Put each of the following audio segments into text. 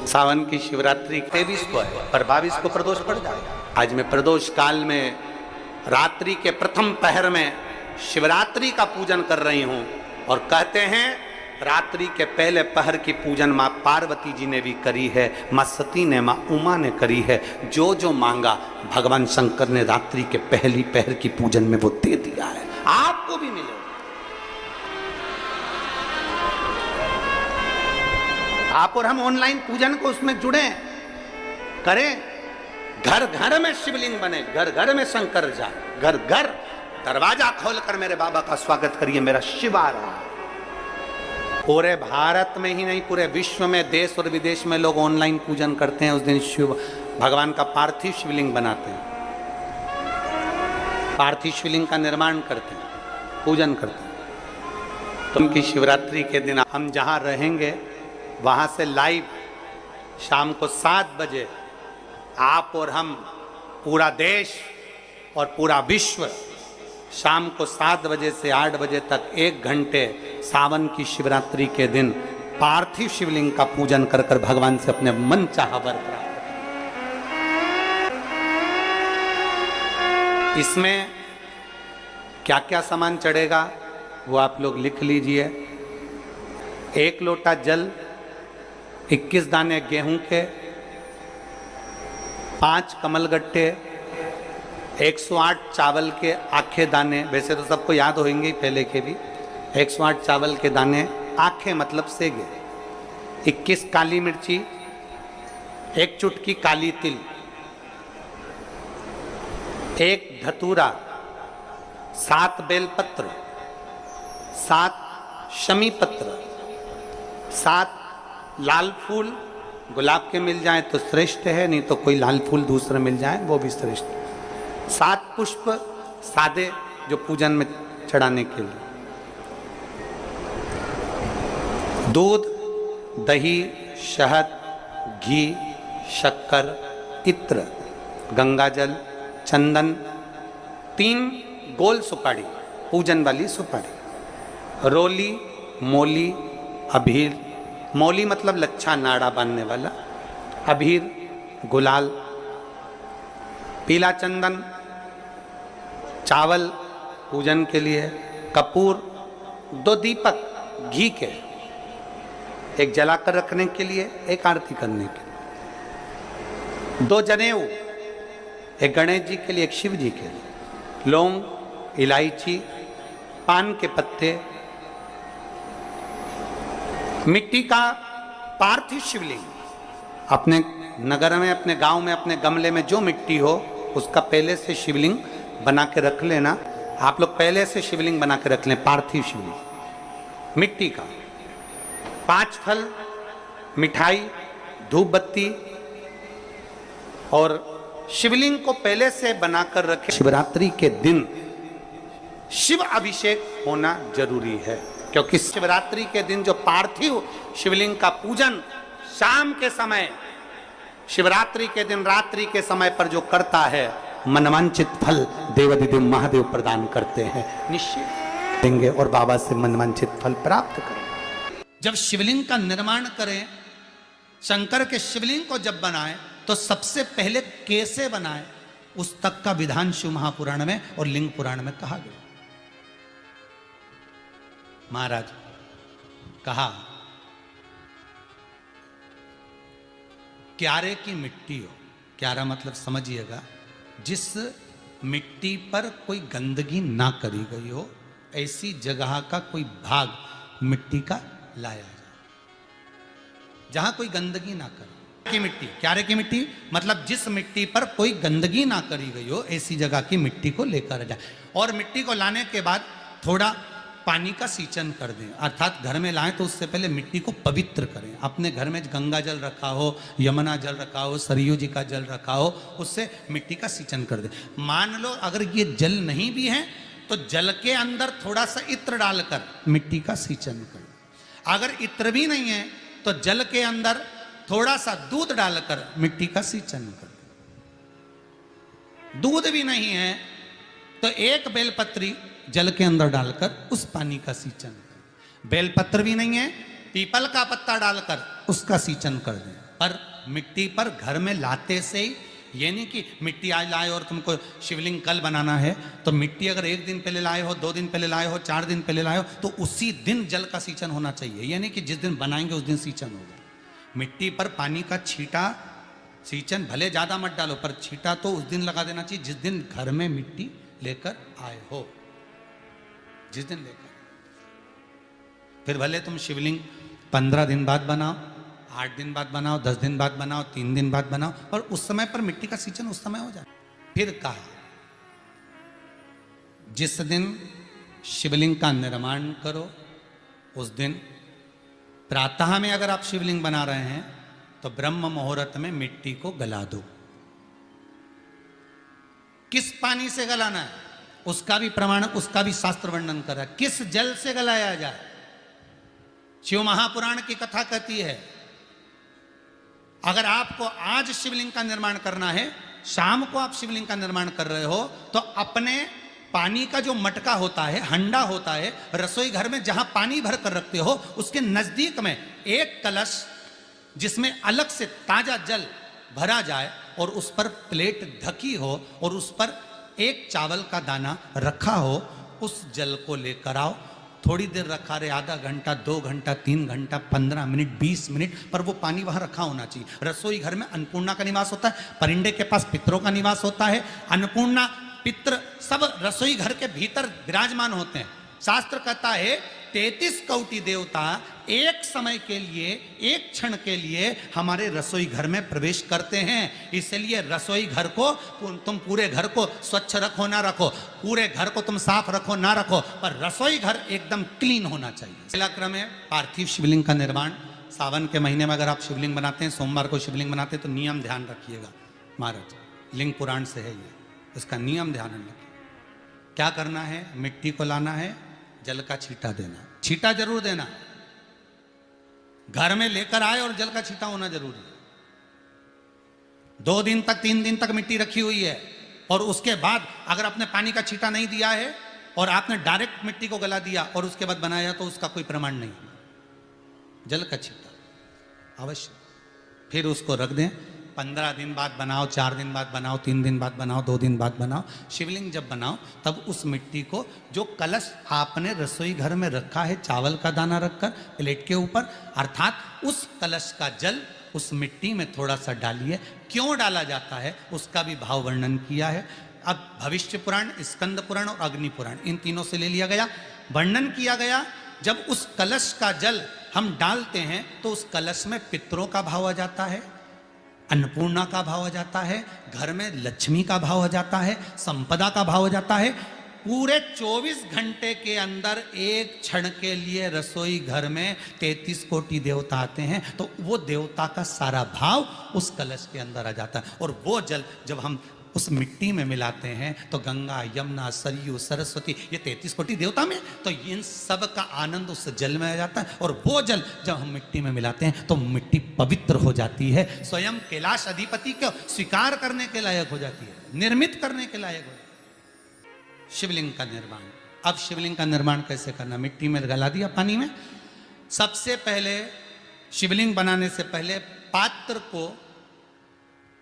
सावन की शिवरात्रि 23 को है, पर 22 को प्रदोष पड़ जाएगा। आज मैं प्रदोष काल में रात्रि के प्रथम पहर में शिवरात्रि का पूजन कर रही हूं। और कहते हैं रात्रि के पहले पहर की पूजन माँ पार्वती जी ने भी करी है, माँ सती ने, माँ उमा ने करी है। जो जो मांगा भगवान शंकर ने रात्रि के पहली पहर की पूजन में वो दे दिया है, आपको भी मिलेगा। आप और हम ऑनलाइन पूजन को उसमें जुड़े करें, घर घर में शिवलिंग बने, घर घर में शंकर जाए, घर घर दरवाजा खोलकर मेरे बाबा का स्वागत करिए, मेरा शिव आ रहा है। पूरे भारत में ही नहीं, पूरे विश्व में, देश और विदेश में लोग ऑनलाइन पूजन करते हैं। उस दिन शिव भगवान का पार्थिव शिवलिंग बनाते हैं, पार्थिव शिवलिंग का निर्माण करते हैं, पूजन करते हैं। तो उनकी शिवरात्रि के दिन हम जहां रहेंगे वहां से लाइव शाम को 7 बजे आप और हम, पूरा देश और पूरा विश्व, शाम को 7 बजे से 8 बजे तक 1 घंटे सावन की शिवरात्रि के दिन पार्थिव शिवलिंग का पूजन कर कर भगवान से अपने मन चाहा वर प्राप्त करें। इसमें क्या क्या सामान चढ़ेगा वो आप लोग लिख लीजिए। 1 लोटा जल, 21 दाने गेहूं के, 5 कमलगट्टे, 108 चावल के आखे दाने, वैसे तो सबको याद होंगे पहले के भी। 108 चावल के दाने, आखे मतलब सेगे, 21 काली मिर्ची, 1 चुटकी काली तिल, 1 धतूरा, 7 बेलपत्र, 7 शमी पत्र, 7 लाल फूल, गुलाब के मिल जाए तो श्रेष्ठ है, नहीं तो कोई लाल फूल दूसरा मिल जाए वो भी श्रेष्ठ है। 7 पुष्प सादे जो पूजन में चढ़ाने के लिए, दूध, दही, शहद, घी, शक्कर, इत्र, गंगाजल, चंदन, 3 गोल सुपारी, पूजन वाली सुपारी, रोली, मोली, अबीर, मौली मतलब लच्छा नाड़ा बांधने वाला, अबीर, गुलाल, पीला चंदन, चावल पूजन के लिए, कपूर, 2 दीपक घी के, 1 जलाकर रखने के लिए, 1 आरती करने के लिए, 2 जनेऊ, 1 गणेश जी के लिए, 1 शिव जी के लिए, लौंग, इलायची, पान के पत्ते, मिट्टी का पार्थिव शिवलिंग। अपने नगर में, अपने गांव में, अपने गमले में जो मिट्टी हो उसका पहले से शिवलिंग बना के रख लेना। आप लोग पहले से शिवलिंग बना के रख लें, पार्थिव शिवलिंग मिट्टी का। 5 फल, मिठाई, धूप बत्ती, और शिवलिंग को पहले से बनाकर रखें। शिवरात्रि के दिन शिव अभिषेक होना जरूरी है, क्योंकि शिवरात्रि के दिन जो पार्थिव शिवलिंग का पूजन शाम के समय, शिवरात्रि के दिन रात्रि के समय पर जो करता है, मनवांचित फल देवाधिदेव महादेव प्रदान करते हैं, निश्चित देंगे और बाबा से मनवांचित फल प्राप्त करें। जब शिवलिंग का निर्माण करें, शंकर के शिवलिंग को जब बनाए तो सबसे पहले कैसे बनाए उस तक का विधान शिव महापुराण में और लिंग पुराण में कहा गया। महाराज कहा, क्यारे की मिट्टी हो, क्यारा मतलब समझिएगा, जिस मिट्टी पर कोई गंदगी ना करी गई हो, ऐसी जगह का कोई भाग मिट्टी का लाया जाए जहां कोई गंदगी ना करे। की मिट्टी, क्यारे की मिट्टी मतलब जिस मिट्टी पर कोई गंदगी ना करी गई हो, ऐसी जगह की मिट्टी को लेकर जाए। और मिट्टी को लाने के बाद थोड़ा पानी का सींचन कर दें, अर्थात घर में लाएं तो उससे पहले मिट्टी को पवित्र करें। अपने घर में गंगा जल रखा हो, यमुना जल रखा हो, सरयू जी का जल रखा हो, उससे मिट्टी का सींचन कर दें। मान लो अगर ये जल नहीं भी है तो जल के अंदर थोड़ा सा इत्र डालकर मिट्टी का सींचन करें। अगर इत्र भी नहीं है तो जल के अंदर थोड़ा सा दूध डालकर मिट्टी का सींचन करें। दूध भी नहीं है तो 1 बेलपत्री जल के अंदर डालकर उस पानी का सींचन करें। बेलपत्र भी नहीं है, पीपल का पत्ता डालकर उसका सींचन कर दें। पर मिट्टी पर घर में लाते से ही, ये नहीं कि मिट्टी आज लाए और तुमको शिवलिंग कल बनाना है, तो मिट्टी अगर 1 दिन पहले लाए हो, 2 दिन पहले लाए हो, 4 दिन पहले लाए हो, तो उसी दिन जल का सींचन होना चाहिए। ये नहीं कि जिस दिन बनाएंगे उस दिन सींचन होगा। मिट्टी पर पानी का छींटा, सींचन भले ज्यादा मत डालो, पर छींटा तो उस दिन लगा देना चाहिए जिस दिन घर में मिट्टी लेकर आए हो, जिस दिन लेकर। फिर भले तुम शिवलिंग 15 दिन बाद बनाओ, 8 दिन बाद बनाओ, 10 दिन बाद बनाओ, 3 दिन बाद बनाओ, पर उस समय पर मिट्टी का सींचन उस समय हो जाए। फिर कहा जिस दिन शिवलिंग का निर्माण करो उस दिन प्रातः में अगर आप शिवलिंग बना रहे हैं तो ब्रह्म मुहूर्त में मिट्टी को गला दो। किस पानी से गलाना है उसका भी प्रमाण, उसका भी शास्त्र वर्णन कर रहा है। किस जल से गलाया जाए, शिव महापुराण की कथा कहती है अगर आपको आज शिवलिंग का निर्माण करना है, शाम को आप शिवलिंग का निर्माण कर रहे हो, तो अपने पानी का जो मटका होता है, हंडा होता है, रसोई घर में जहां पानी भर कर रखते हो, उसके नजदीक में एक कलश जिसमें अलग से ताजा जल भरा जाए और उस पर प्लेट ढकी हो और उस पर एक चावल का दाना रखा हो, उस जल को लेकर आओ। थोड़ी देर रखा रहे, आधा घंटा, 2 घंटा, 3 घंटा, 15 मिनट, 20 मिनट, पर वो पानी वहां रखा होना चाहिए। रसोई घर में अन्नपूर्णा का निवास होता है, परिंदे के पास पितरों का निवास होता है। अन्नपूर्णा, पित्र सब रसोई घर के भीतर विराजमान होते हैं। शास्त्र कहता है 33 कोटि देवता एक समय के लिए, एक क्षण के लिए हमारे रसोई घर में प्रवेश करते हैं। इसलिए रसोई घर को तुम पूरे घर को स्वच्छ रखो ना रखो, पूरे घर को तुम साफ रखो ना रखो, पर रसोई घर एकदम क्लीन होना चाहिए। पहला क्रम है पार्थिव शिवलिंग का निर्माण। सावन के महीने में अगर आप शिवलिंग बनाते हैं, सोमवार को शिवलिंग बनाते हैं, तो नियम ध्यान रखिएगा महाराज, लिंग पुराण से है ये, इसका नियम ध्यान रखिए। क्या करना है, मिट्टी को लाना है, जल का छींटा देना, छींटा जरूर देना, घर में लेकर आए और जल का छींटा होना जरूरी है। 2 दिन तक, 3 दिन तक मिट्टी रखी हुई है और उसके बाद अगर आपने पानी का छींटा नहीं दिया है और आपने डायरेक्ट मिट्टी को गला दिया और उसके बाद बनाया, तो उसका कोई प्रमाण नहीं। जल का छींटा अवश्य। फिर उसको रख दें, 15 दिन बाद बनाओ, 4 दिन बाद बनाओ, 3 दिन बाद बनाओ, 2 दिन बाद बनाओ। शिवलिंग जब बनाओ तब उस मिट्टी को, जो कलश आपने रसोई घर में रखा है चावल का दाना रखकर प्लेट के ऊपर, अर्थात उस कलश का जल उस मिट्टी में थोड़ा सा डालिए। क्यों डाला जाता है उसका भी भाव वर्णन किया है। अब भविष्य पुराण, स्कंद पुराण और अग्नि पुराण, इन तीनों से ले लिया गया, वर्णन किया गया। जब उस कलश का जल हम डालते हैं तो उस कलश में पितरों का भाव आ जाता है, अन्नपूर्णा का भाव आ जाता है, घर में लक्ष्मी का भाव आ जाता है, संपदा का भाव आ जाता है। पूरे 24 घंटे के अंदर एक क्षण के लिए रसोई घर में 33 कोटि देवता आते हैं, तो वो देवता का सारा भाव उस कलश के अंदर आ जाता है। और वो जल जब हम उस मिट्टी में मिलाते हैं तो गंगा, यमुना, सरयू, सरस्वती, ये 33 कोटि देवता में, तो इन सब का आनंद उस जल में आ जाता है। और वो जल जब हम मिट्टी में मिलाते हैं तो मिट्टी पवित्र हो जाती है, स्वयं कैलाश अधिपति को स्वीकार करने के लायक हो जाती है, निर्मित करने के लायक हो जाती है। शिवलिंग का निर्माण। अब शिवलिंग का निर्माण कैसे करना, मिट्टी में गला दिया पानी में। सबसे पहले शिवलिंग बनाने से पहले पात्र को,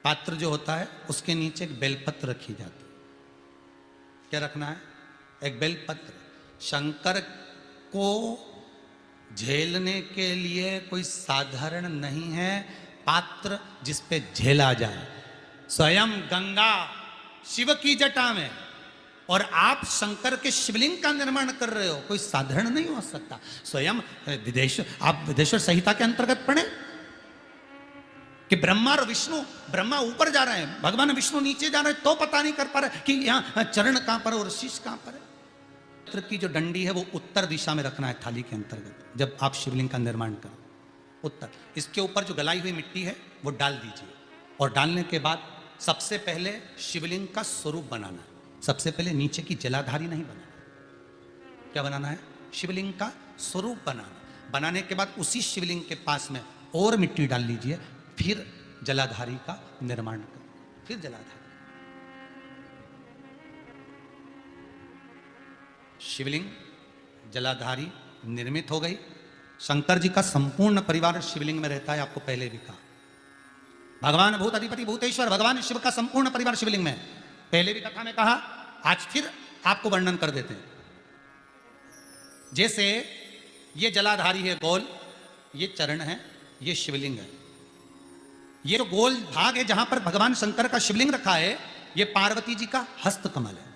पात्र जो होता है उसके नीचे एक बेलपत्र रखी जाती है। क्या रखना है, एक बेलपत्र। शंकर को झेलने के लिए कोई साधारण नहीं है पात्र जिस पे झेला जाए। स्वयं गंगा शिव की जटा में, और आप शंकर के शिवलिंग का निर्माण कर रहे हो, कोई साधारण नहीं हो सकता। स्वयं आप विदेश्वर संहिता के अंतर्गत पढ़े कि ब्रह्मा और विष्णु, ब्रह्मा ऊपर जा रहे हैं, भगवान विष्णु नीचे जा रहे हैं, तो पता नहीं कर पा रहे कि यहाँ चरण कहां पर और शीश कहां पर है। पत्र की जो डंडी है वो उत्तर दिशा में रखना है थाली के अंतर्गत, जब आप शिवलिंग का निर्माण करें उत्तर। इसके ऊपर जो गलाई हुई मिट्टी है वो डाल दीजिए, और डालने के बाद सबसे पहले शिवलिंग का स्वरूप बनाना है। सबसे पहले नीचे की जलाधारी नहीं बनाना, क्या बनाना है, शिवलिंग का स्वरूप बनाना। बनाने के बाद उसी शिवलिंग के पास में और मिट्टी डाल लीजिए, फिर जलाधारी का निर्माण करें, फिर जलाधारी। शिवलिंग जलाधारी निर्मित हो गई। शंकर जी का संपूर्ण परिवार शिवलिंग में रहता है, आपको पहले भी कहा। भगवान भूत अधिपति भूतेश्वर भगवान शिव का संपूर्ण परिवार शिवलिंग में। पहले भी कथा में कहा, आज फिर आपको वर्णन कर देते हैं। जैसे ये जलाधारी है गोल, ये चरण है, ये शिवलिंग है। ये जो गोल भाग है जहां पर भगवान शंकर का शिवलिंग रखा है, ये पार्वती जी का हस्त कमल है।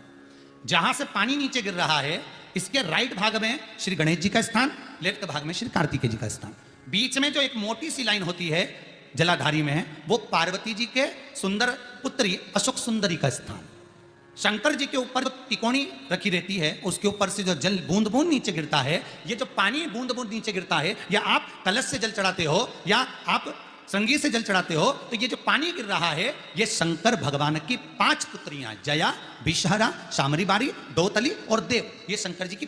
जहां से पानी नीचे गिर रहा है, इसके राइट भाग में श्री गणेश जी का स्थान, लेफ्ट भाग में श्री कार्तिकेय जी का स्थान। बीच में जो एक मोटी सी लाइन होती है जलाधारी में, वो पार्वती जी के सुंदर पुत्री अशोक सुंदरी का स्थान। शंकर जी के ऊपर जो तिकोनी रखी रहती है, उसके ऊपर से जो जल बूंद बूंद नीचे गिरता है, ये जो पानी बूंद बूंद नीचे गिरता है, या आप कलश से जल चढ़ाते हो या आप संगीत से जल चढ़ाते हो, तो ये जो पानी गिर रहा है, ये शंकर भगवान की 5 पुत्रियां, जया, विषहरा, शामरी बारी, दोतली और देव, ये शंकर जी की